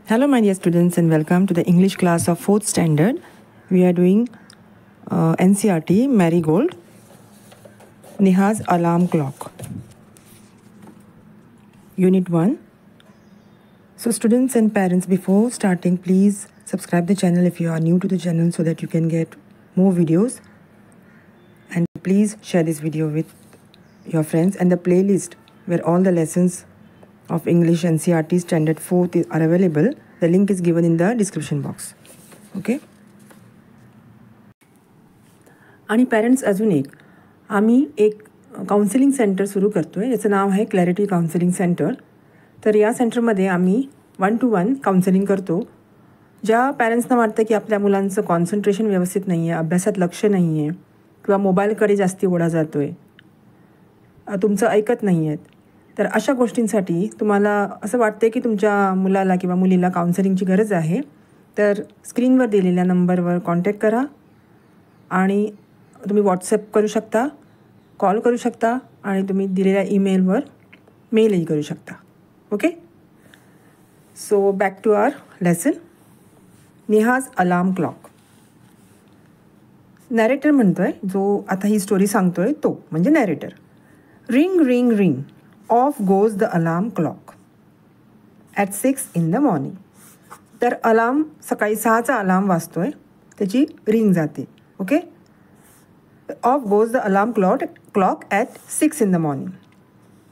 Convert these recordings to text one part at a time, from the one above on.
Hello my dear students and welcome to the English class of 4th standard. We are doing NCERT Marigold, Neha's Alarm Clock, Unit 1. So students and parents, before starting, please subscribe the channel if you are new to the channel so that you can get more videos. And please share this video with your friends, and the playlist where all the lessons of English NCERT Standard 4th are available. The link is given in the description box. Okay. आणि parents अजून आम्ही एक counselling centre सुरू करतो आहे, याचं नाव आहे clarity counselling centre. तर या सेंटरमध्ये आम्ही 1-to-1 काउन्सिलिंग करतो. ज्या पॅरेंट्सना वाटतं की आपल्या मुलांचं कॉन्सन्ट्रेशन व्यवस्थित नाही आहे, अभ्यासात लक्ष नाही आहे किंवा मोबाईलकडे जास्ती ओढा जातो आहे, तुमचं ऐकत नाही आहेत, तर अशा गोष्टींसाठी तुम्हाला असं वाटते की तुमच्या मुलाला किंवा मुलीला काउन्सिलिंगची गरज आहे, तर स्क्रीनवर दिलेल्या नंबरवर कॉन्टॅक्ट करा आणि तुम्ही व्हॉट्सअप करू शकता, कॉल करू शकता आणि तुम्ही दिलेल्या ईमेलवर मेलही करू शकता. Okay. So back to our lesson. Neha's alarm clock. Narrator म्हणतो आहे, जो आता ही स्टोरी सांगतो आहे तो म्हणजे narrator. Ring ring ring, off goes the alarm clock at 6 in the morning. तर अलार्म सकाळी 6चा अलार्म वाजतो आहे, त्याची रिंग जाते. Okay. Off goes the alarm clock at 6 in the morning.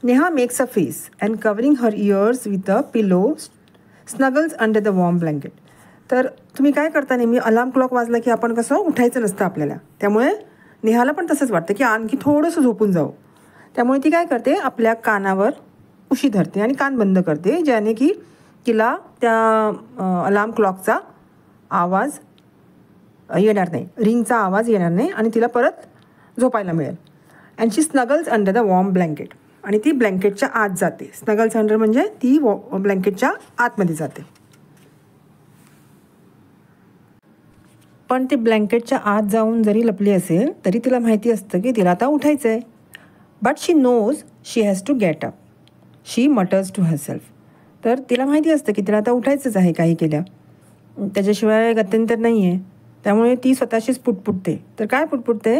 Neha makes a face and covering her ears with a pillow snuggles under the warm blanket. तर तुम्ही काय करता, नेहमी अलार्म क्लॉक वाजला की आपण कसं उठायचं नसतं आपल्याला, त्यामुळे नेहाला पण तसंच वाटतं की आणखी थोडंसं झोपून जाऊ. त्यामुळे ती काय करते, आपल्या कानावर उशी धरते आणि कान बंद करते, ज्याने की तिला त्या अलार्म क्लॉकचा आवाज येणार नाही, रिंगचा आवाज येणार नाही आणि तिला परत झोपायला मिळेल. And she snuggles under the warm blanket. आणि ती ब्लँकेटच्या आत जाते. स्नगल्स अंडर म्हणजे ती ब्लँकेटच्या आतमध्ये जाते. पण ती ब्लँकेटच्या आत जाऊन जरी लपली असेल तरी तिला माहिती असतं की तिला आता उठायचं आहे. But she knows she has to get up. She mutters to herself. तर तिला माहिती असतं की तिला आता उठायचंच आहे काही केल्या, त्याच्याशिवाय गत्यंतर नाही आहे. त्यामुळे ती स्वतःशीच पुटपुटते. तर काय पुटपुटते?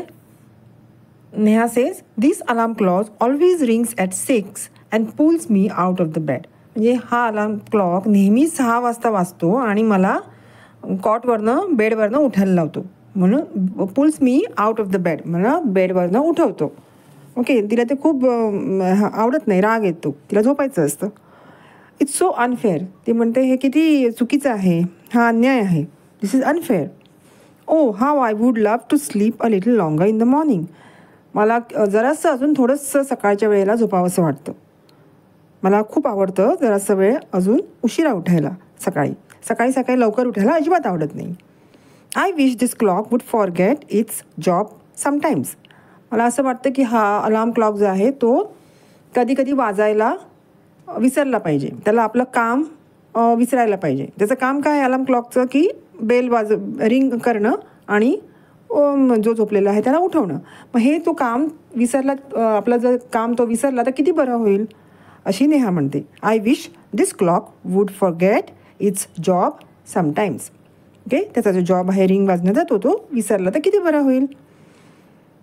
Neha says, this alarm clock always rings at 6 and pulls me out of the bed. म्हणजे हा अलार्म क्लॉक नेहमी 6 वाजता वाजतो आणि मला कॉटवरनं बेडवरनं उठायला लावतो. म्हणून pulls me out of the bed, मला बेडवरनं उठवतो. ओके. तिला ते खूप आवडत नाही, राग येतो, तिला झोपायचं असतं. It's so unfair. ती म्हणते हे किती चुकीचं आहे, हा अन्याय आहे. This is unfair. Oh how I would love to sleep a little longer in the morning. मला जरासं अजून थोडंसं सकाळच्या वेळेला झोपावंसं वाटतं. मला खूप आवडतं जरासं वेळ अजून उशिरा उठायला. सकाळी लवकर उठायला अजिबात आवडत नाही. I wish this clock would forget its job sometimes. मला असं वाटतं की हा अलार्म क्लॉक जो आहे तो कधी वाजायला विसरला पाहिजे, त्याला आपलं काम विसरायला पाहिजे. त्याचं काम काय आहे अलार्म क्लॉकचं, की बेल रिंग करणं आणि जो झोपलेला आहे त्याला उठवणं. मग हे तो काम विसरला, आपलं जर काम तो विसरला तर किती बरं होईल, अशी नेहा म्हणते. I wish this clock would forget its job sometimes. Okay. त्याचा जो जॉब आहे रिंग वाजण्याचा तो विसरला तर किती बरं होईल.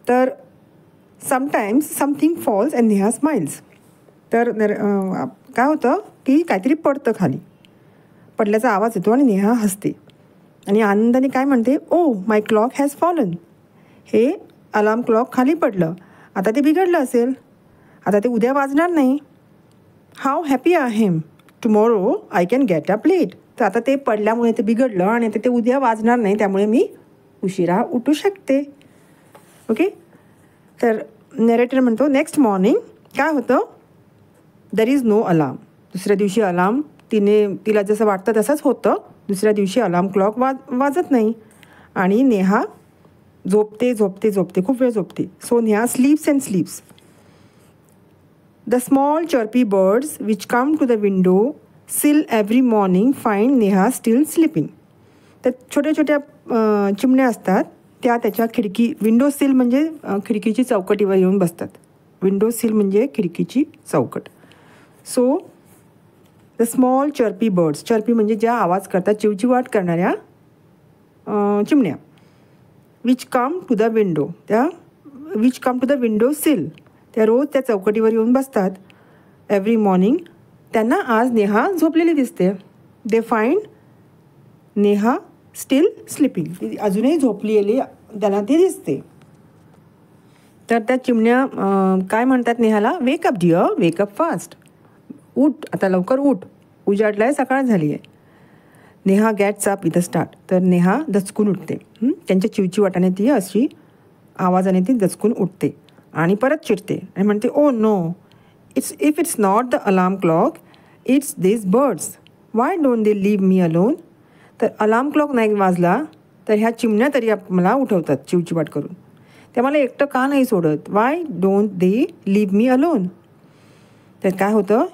तर sometimes something false and Neha smiles. तर काय होतं की काहीतरी पडतं खाली, पडल्याचा आवाज येतो आणि नेहा हसते आणि आनंदाने काय म्हणते, oh my clock has fallen. हे अलार्म क्लॉक खाली पडलं, आता ते बिघडलं असेल, आता ते उद्या वाजणार नाही. How happy I am, tomorrow I can get up late. तर आता ते पडल्यामुळे ते बिघडलं आणि आता ते उद्या वाजणार नाही, त्यामुळे मी उशिरा उठू शकते. ओके. तर नॅरेटर म्हणतो, नेक्स्ट मॉर्निंग काय होतं, देर इज नो अलार्म. दुसऱ्या दिवशी अलार्म तिला जसं वाटतं तसंच होतं. दुसऱ्या दिवशी अलार्म क्लॉक वाजत नाही आणि नेहा झोपते, खूप वेळ झोपते. So Neha sleeps and sleeps. The small chirpy birds which come to the window sill every morning find Neha still sleeping. तर छोट्या चिमण्या असतात, त्या त्याच्या विंडो सील म्हणजे खिडकीची चौकटीवर येऊन बसतात. विंडो सील म्हणजे खिडकीची चौकट. So the the small chirpy birds, chirpy म्हणजे ज्या आवाज करतात, चिवचिवाट करणाऱ्या चिमण्या, which come to the window, which come to the window sill, त्या रोज त्या चौकटीवर येऊन बसतात एव्हरी मॉर्निंग. त्यांना आज नेहा झोपलेली दिसते. They find Neha still sleeping, ती अजूनही झोपलेली त्यांना ती दिसते. तर त्या चिमण्या काय म्हणतात नेहाला, वेकअप डिअर, वेकअप फास्ट, उठ आता लवकर उठ, उजाडला आहे, सकाळ झाली आहे. Neha gets up with a start, तर नेहा दचकून उठते. त्यांच्या चिवचिवाटाने ती अशी आवाजाने ती दचकून उठते आणि परत चिडते आणि म्हणते, oh no, it's not the alarm clock, it's this birds, why don't they leave me alone. तर अलार्म क्लॉक नाही वाजला तर ह्या चिमण्या तरी मला उठवतात चिवचिवाट करून, त्या मला एकटं का नाही सोडत, why don't they leave me alone. तर काय होतं,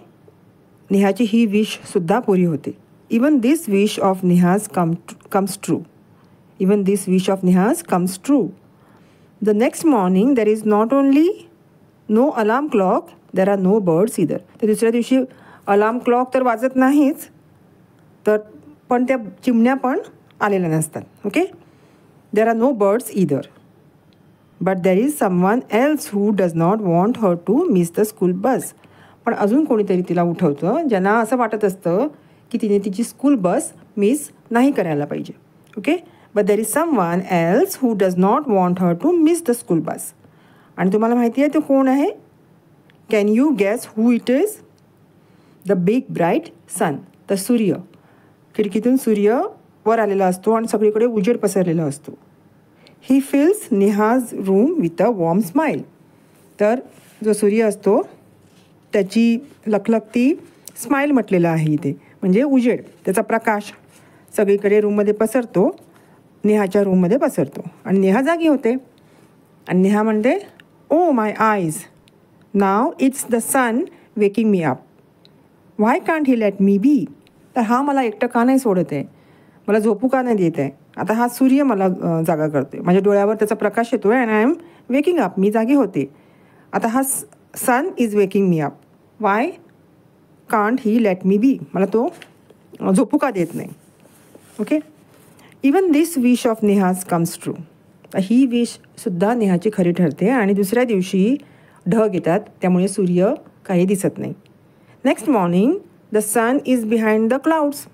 नेहाची ही विशसुद्धा पुरी होते. Even this wish of Neha's comes true, even this wish of Neha's comes true. The next morning there is not only no alarm clock, there are no birds either. तर दुसऱ्या दिवशी अलार्म क्लॉक तर वाजत नाहीच, तर पण त्या चिमण्या पण आलेल्या नसतात. Okay, there are no birds either, but there is someone else who does not want her to miss the school bus. पण अजून कोणीतरी तिला उठवतं ज्यांना असं वाटत असतं की तिने तिची स्कूल बस मिस नाही करायला पाहिजे. Okay, but there is someone else who does not want her to miss the school bus. आणि तुम्हाला माहिती आहे तो कोण आहे? Can you guess who it is? The big bright sun, the सूर्य. खिडकीतून सूर्य वर आलेला असतो आणि सगळीकडे उजेड पसरलेला असतो. He fills Neha's room with a warm smile. तर जो सूर्य असतो त्याची लखलखती स्माईल म्हटलेलं आहे इथे, म्हणजे उजेड, त्याचा प्रकाश सगळीकडे रूममध्ये पसरतो, नेहाच्या रूममध्ये पसरतो आणि नेहा जागी होते. आणि नेहा म्हणते, oh my eyes, now it's the sun waking me up, why can't he let me be. तर हा मला एकटं का नाही सोडत आहे, मला झोपू का नाही देत आहे, आता हा सूर्य मला जागा करतोय, माझ्या डोळ्यावर त्याचा प्रकाश येतो आहे, and I am waking up, मी जागी होते. आता हा sun is waking me up, why can't he let me be, मला तो झोपू का देत नाही. Okay, even this wish of Neha's comes true. ही विशसुद्धा नेहाची खरी ठरते आणि दुसऱ्या दिवशी ढग येतात, त्यामुळे सूर्य काही दिसत नाही. Next morning the sun is behind the clouds.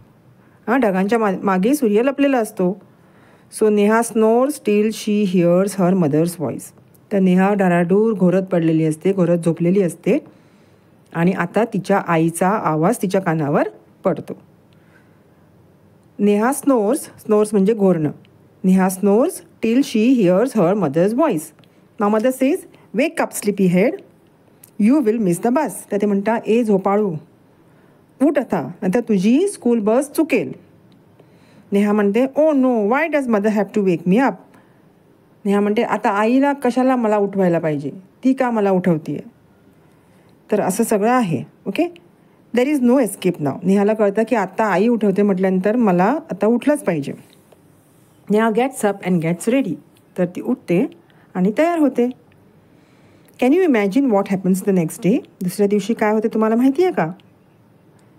ढगांच्या मागे सूर्य लपलेला असतो. So Neha snores till she hears her mother's voice. तर नेहा डाराडूर घोरत पडलेली असते, घोरत झोपलेली असते आणि आता तिच्या आईचा आवाज तिच्या कानावर पडतो. नेहा स्नोर्स, स्नोर्स म्हणजे घोरणं. Neha snores till she hears her mother's voice. Now mother says, wake up sleepy head, you will miss the bus. तर ते म्हणता, ए झोपाळू, उठ आता, नंतर तुझी स्कूल बस चुकेल. नेहा म्हणते, oh no, why does mother have to wake me up. Neha म्हणते, आता आईला कशाला मला उठवायला पाहिजे, ती का मला उठवते. तर असं सगळं आहे. Okay, there is no escape now. नेहाला कळतं की आता आई उठवते म्हटल्यानंतर मला आता उठलंच पाहिजे. Neha gets up and gets ready. तर ती उठते आणि तयार होते. Can you imagine what happens the next day. दुसऱ्या दिवशी काय होते तुम्हाला माहिती आहे का?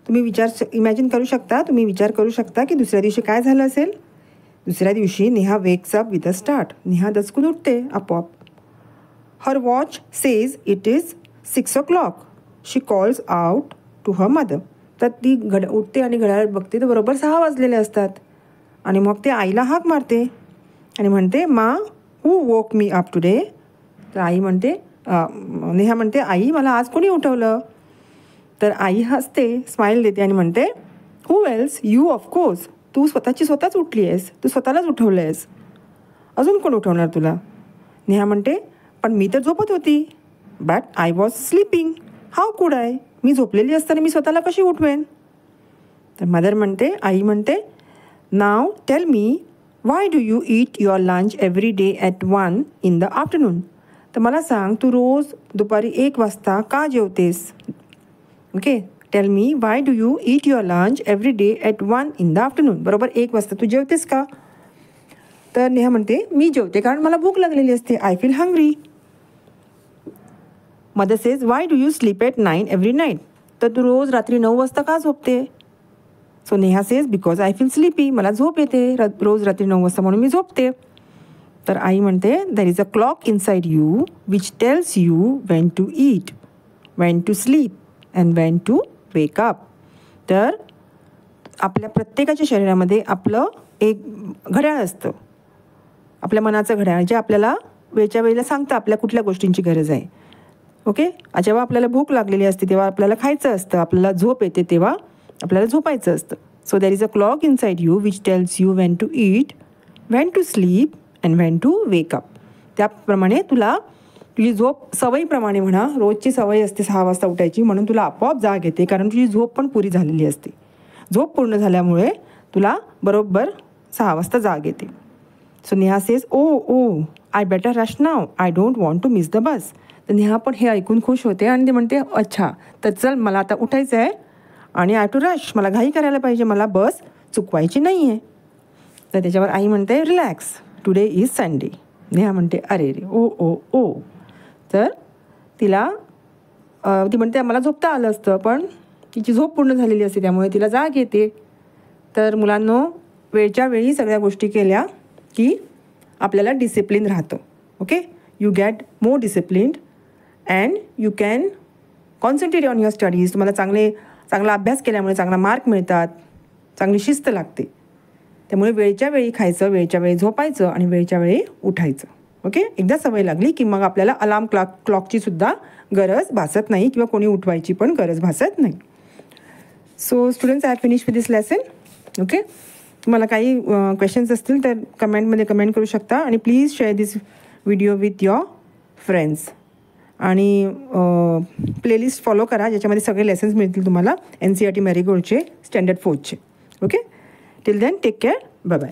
तुम्ही इमॅजिन करू शकता, तुम्ही विचार करू शकता की दुसऱ्या दिवशी काय झालं असेल. दुसऱ्या दिवशी Neha wakes up with a start. Neha दचकून उठते आपोआप. Her watch says it is 6 o'clock. She calls out to her mother. तर ती उठते आणि घड्याळात बघते तर बरोबर 6 वाजलेले असतात. आणि मग ते आईला हाक मारते आणि म्हणते, मा, हू वोक मी अप टुडे. तर आई म्हणते, नेहा म्हणते, आई मला आज कोणी उठवलं. तर आई हसते, स्माईल देते आणि म्हणते, हू एल्स, यू ऑफकोर्स. तू स्वतःच उठली आहेस, तू स्वतःलाच उठवलं आहेस, अजून कोण उठवणार तुला. नेहा म्हणते, पण मी तर झोपत होती. But I was sleeping, how could I. मी झोपलेली असताना मी स्वतःला कशी उठवेन. तर मदर म्हणते, आई म्हणते, now tell me, why do you eat your lunch every day at 1 in the afternoon. तर मला सांग, तू रोज दुपारी 1 वाजता का जेवतेस. Okay, tell me, why do you eat your lunch every day at 1 in the afternoon. बरोबर 1 वाजता तू जेवतेस का. तर नेहा म्हणते, मी जेवते कारण मला भूक लागलेली असते, I feel hungry. Mother says, Y do you sleep at 9 every night. तर तू रोज रात्री 9 वाजता का झोपते? So Neha says because I feel sleepy, मला झोप येते रोज रात्री 9 वाजता म्हणून मी झोपते. तर आई म्हणते there is a clock inside you which tells you when to eat, when to sleep and when to wake up. तर आपल्या प्रत्येकाच्या शरीरामध्ये आपलं एक घड्याळ असतं, आपल्या मनाचं घड्याळ, जे आपल्याला वेळच्या वेळेला सांगतं आपल्या कुठल्या गोष्टींची गरज आहे. ओके, जेव्हा आपल्याला भूक लागलेली असते तेव्हा आपल्याला खायचं असतं, आपल्याला झोप येते तेव्हा आपल्याला झोपायचं असतं. So there is a clock inside you which tells you when to eat, when to sleep and when to wake up. त्याप्रमाणे तुला तुझी झोप सवयीप्रमाणे म्हणा, रोजची सवय असते 6 वाजता उठायची म्हणून तुला आपोआप जाग येते, कारण तुझी झोप पण पुरी झालेली असते. झोप पूर्ण झाल्यामुळे तुला बरोबर 6 वाजता जाग येते. So Neha says oh I better rush now, I don't want to miss the bus. तर नेहा पण हे ऐकून खुश होते आणि ते म्हणते अच्छा तर चल मला आता उठायचं आहे आणि आय टू रश, मला घाई करायला पाहिजे, मला बस चुकवायची नाही आहे. तर त्याच्यावर आई म्हणते relax, today is Sunday. Neha म्हणते अरे रे ओ. तर तिला ती म्हणते मला झोपता आलं असतं पण तिची झोप पूर्ण झालेली असते त्यामुळे तिला जाग येते. तर मुलांनो, वेळच्या वेळी सगळ्या गोष्टी केल्या की आपल्याला डिसिप्लिन राहतं. Okay, you get more disciplined and you can concentrate on your studies. तुम्हाला चांगला अभ्यास केल्यामुळे चांगला मार्क मिळतात, चांगली शिस्त लागते. त्यामुळे वेळच्या वेळी खायचं, वेळच्या वेळी झोपायचं आणि वेळच्या वेळी उठायचं. ओके, एकदा सवय लागली की मग आपल्याला अलार्म क्लॉकची सुद्धा गरज भासत नाही किंवा कोणी उठवायची पण गरज भासत नाही. So students, I finish with this lesson. Okay, तुम्हाला काही क्वेश्चन्स असतील तर कमेंटमध्ये कमेंट करू शकता आणि please share this video with your friends. आणि प्लेलिस्ट फॉलो करा ज्याच्यामध्ये सगळे लेसन्स मिळतील तुम्हाला NCERT मॅरीगोल्डचे स्टँडर्ड 4चे. Okay, till then take care, bye bye.